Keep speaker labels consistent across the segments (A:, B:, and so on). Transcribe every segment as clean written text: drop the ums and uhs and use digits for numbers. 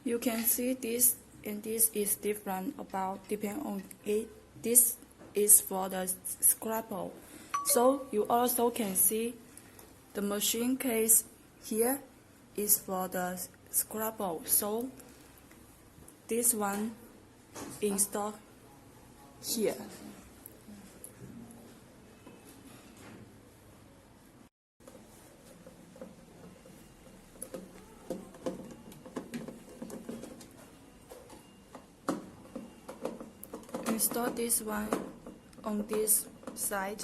A: You can see this and this is different depend on it. This is for the scraper. So you also can see the machine case here is for the scraper. So this one installed here. Install this one on this side.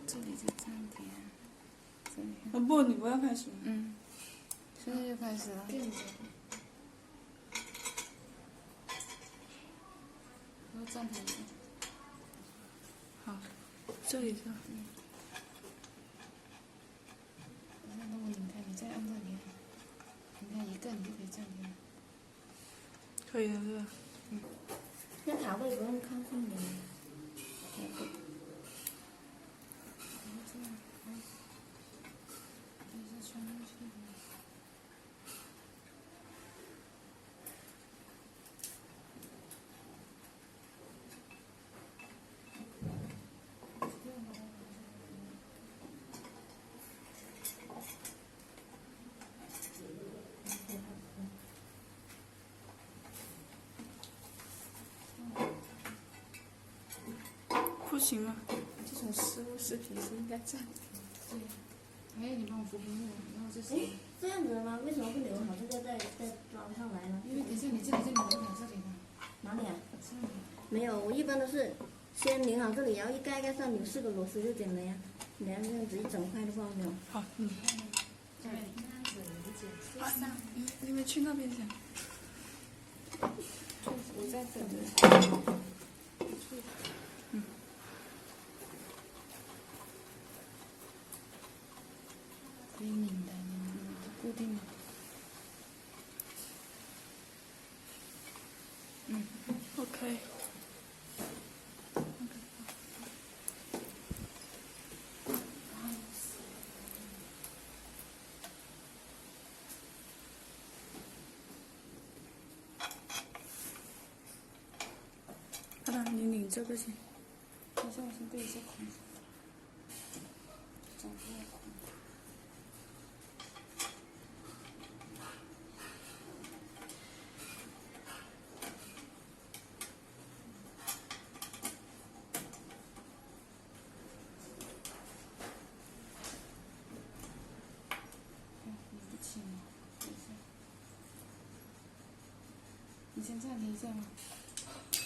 B: 这里就暂停。
A: 不，你不要开始。
B: 现在就开始了。我暂停一下。
A: 好，这里是。
B: 那如果你看，你再按暂停，你看一个你就可以暂停了。
A: 可以的，是吧？
C: 那塔位不用靠近你。
A: 不行吗？
B: 这种失误视频是应该暂停。对。还有你帮我扶屏幕，然后这是。
C: 哎，这样子的吗？为什么不留好这个再装上来呢？
B: 因为等一下你这里就拧好这里的。
C: 哪里啊？
B: 这里。
C: 没有，我一般都是先拧好这里，然后一盖上扭4个螺丝就行了呀。你要这样子一整块的话没有。
A: 好，
B: 对，那子理解。
A: 你们去那边讲。
B: 我在这里。可以拧的，固定的。
A: OK。好了，你拧这个先。
B: 等一下，我先对一下孔。找这个孔。你先暂停一下吗？对。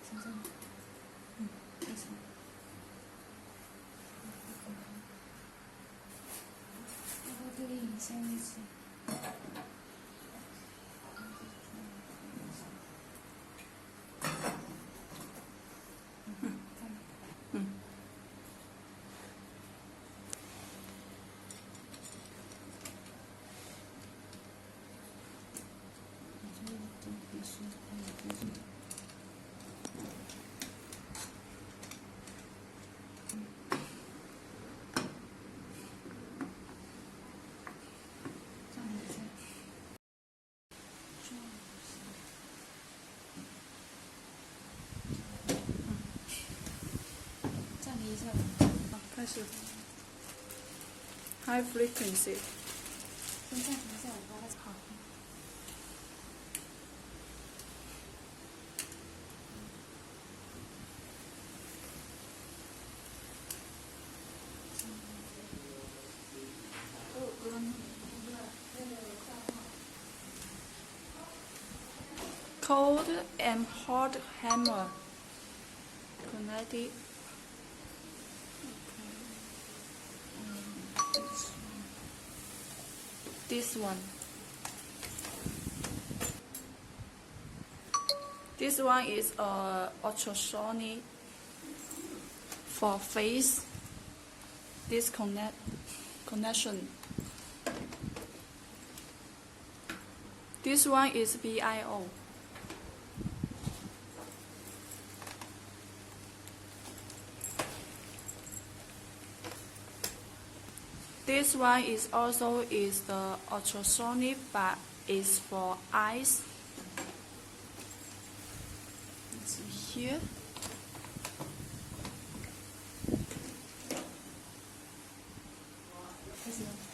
B: 先这样。开始。要不要对应一下一起？暂停一下吧。
A: 好，开始。High frequency。
B: 先暂停一下，我把它好。
A: Cold and hot hammer connected. This one. This one is ultrasonic for face connection. This one is BIO. This one is also is the ultrasonic, but is for eyes. Let's see here.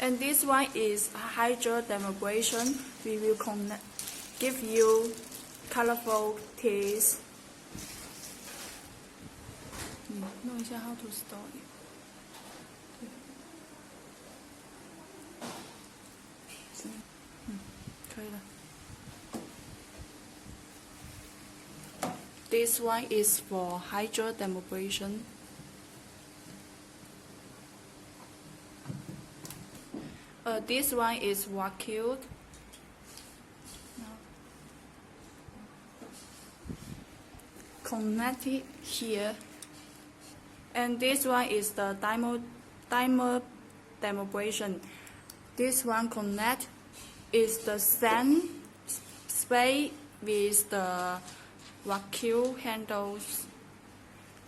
A: And this one is hydrodermabrasion. We will give you colorful teeth. 弄一下 how to store it. This one is for hydrodermabrasion. This one is vacuum. Connected here. And this one is the dermabrasion. This one connect is the same space with the vacuum handles.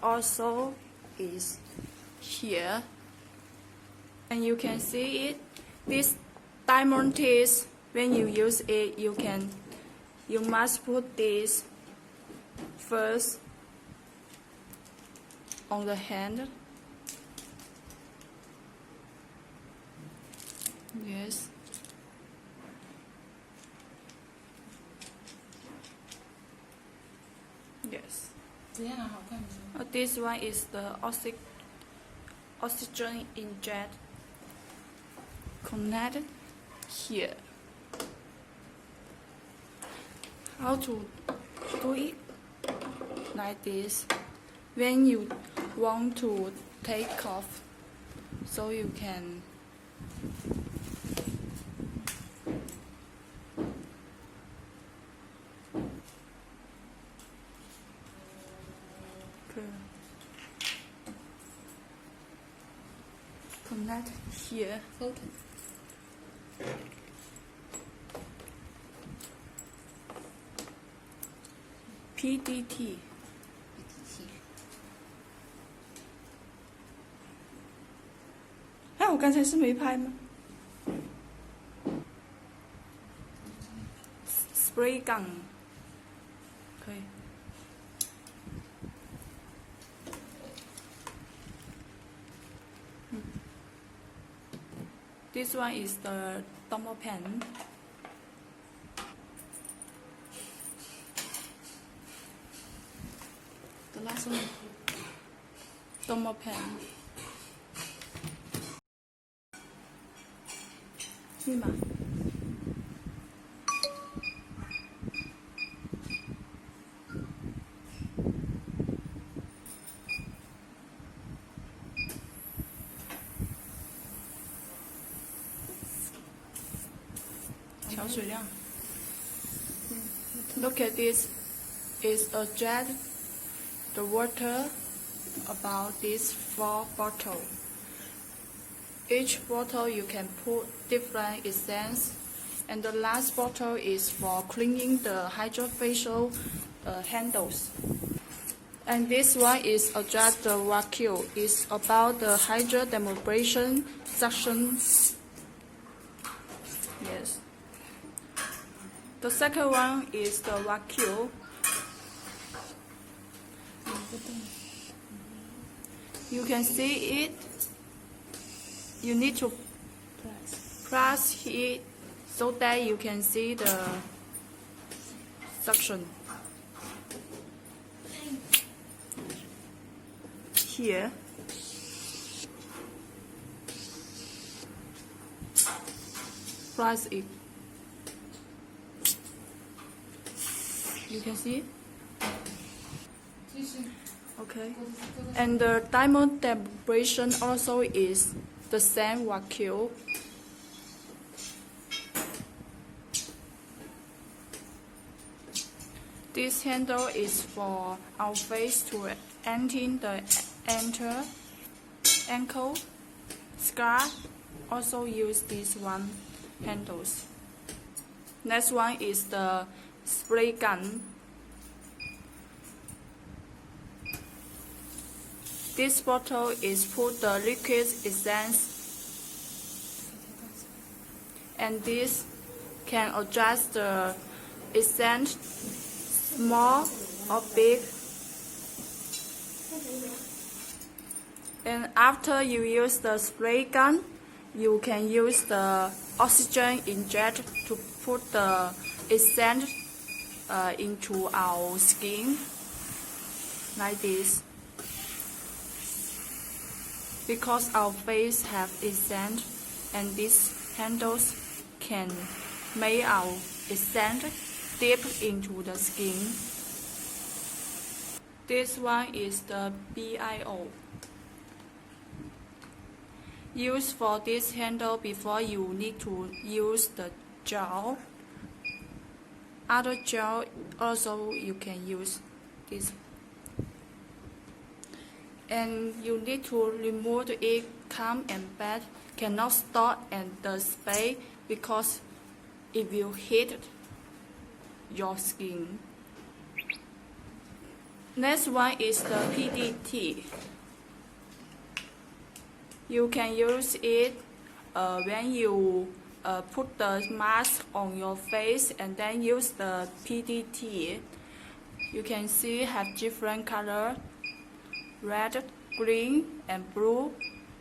A: Also is here. And you can see it. This diamond teeth, when you use it, you must put this first on the hand. Yes. Yes. This one is the oxygen inject. Connect here. How to do it? Like this. When you want to take off, so you can connect here. PDT.我刚才是没拍吗 ？Spray gun 可以。This one is the thermal pen. The last one, thermal pen. 密码。调水量。Look at this. Is a jet. The water about these 4 bottles. Each bottle you can put different essence, and the last bottle is for cleaning the hydrofacial handles. And this one is just the vacuum. It's about the hydrodermabrasion suction. Yes. The second one is the vacuum. You can see it. You need to press it so that you can see the suction. Here. Press it. You can see it? Okay. And the diamond dermabrasion also is the same vacuum. This handle is for our face to enter the ankle. Scar also use this one handles. Next one is the spray gun. This bottle is put the liquid essence and this can adjust the accent small or big. And after you use the spray gun, you can use the oxygen inject to put the accent into our skin, like this. Because our face have accent, and these handles can make our accent deep into the skin. This one is the BIO. Use for this handle before you need to use the gel. Other gel also you can use this. And you need to remove it calm and bad. Cannot store in the space because it will hit your skin. Next one is the PDT. You can use it when you put the mask on your face and then use the PDT. You can see have different color, red, green, and blue,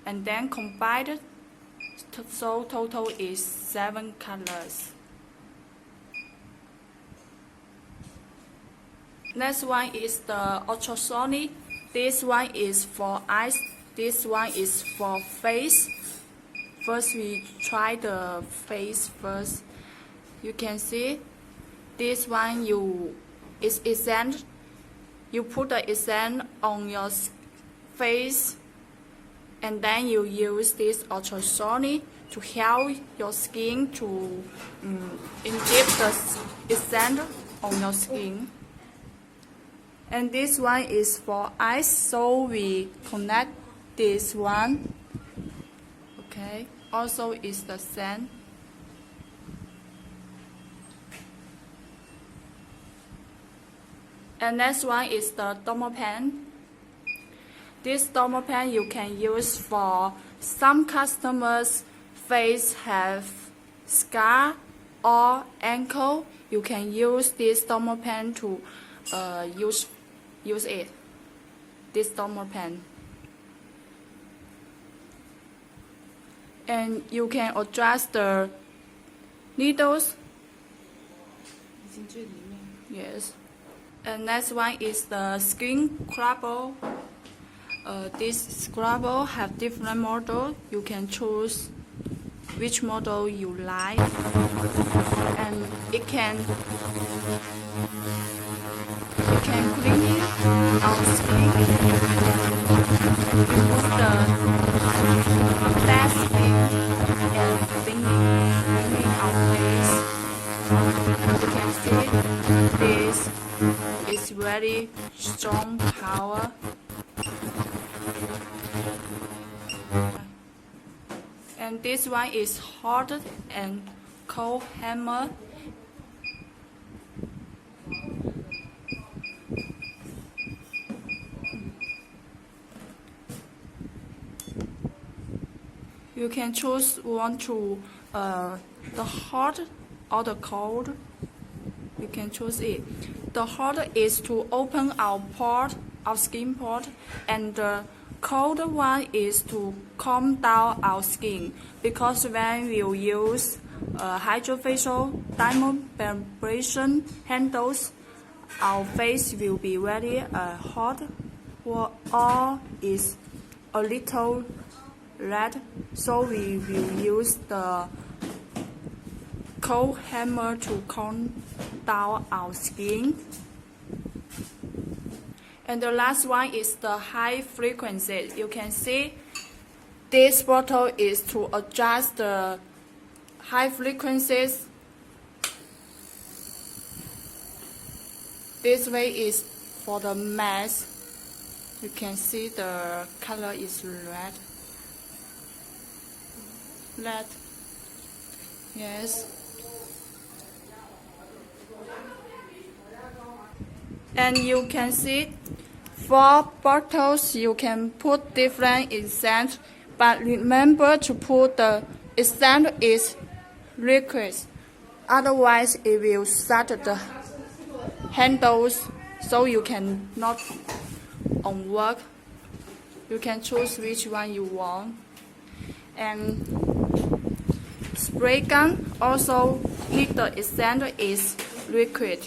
A: and then combined, so total is 7 colors. Next one is the ultrasonic. This one is for eyes. This one is for face. First we try the face first. You can see this one is accent. You put the accent on your face and then you use this ultrasonic to help your skin to inject the accent on your skin. And this one is for eyes, so we connect this one. Okay, also is the same. And next one is the dermal pen. This dermal pen you can use for some customers' face have scar or ankle. You can use this dermal pen to use it. This dermal pen. And you can adjust the needles. Yes. And next one is the skin scrubber. This scrubber have different model. You can choose which model you like, and it can clean our skin, remove the bad skin, and cleaning our face. You can see this is very strong power. And this one is hot and cold hammer. You can choose one to the hot or the cold. You can choose it. The hot is to open our pore, our skin pore, and the cold one is to calm down our skin, because when we use hydrofacial diamond vibration handles, our face will be very hot or is a little red, so we will use the cold hammer to calm down our skin. And the last one is the high frequency. You can see this bottle is to adjust the high frequencies. This way is for the mask. You can see the color is red. Red. Yes. And you can see 4 bottles. You can put different scents, but remember to put the scent is liquid. Otherwise, it will shut the handles, so you cannot on work. You can choose which one you want. And spray gun also need the essence is liquid.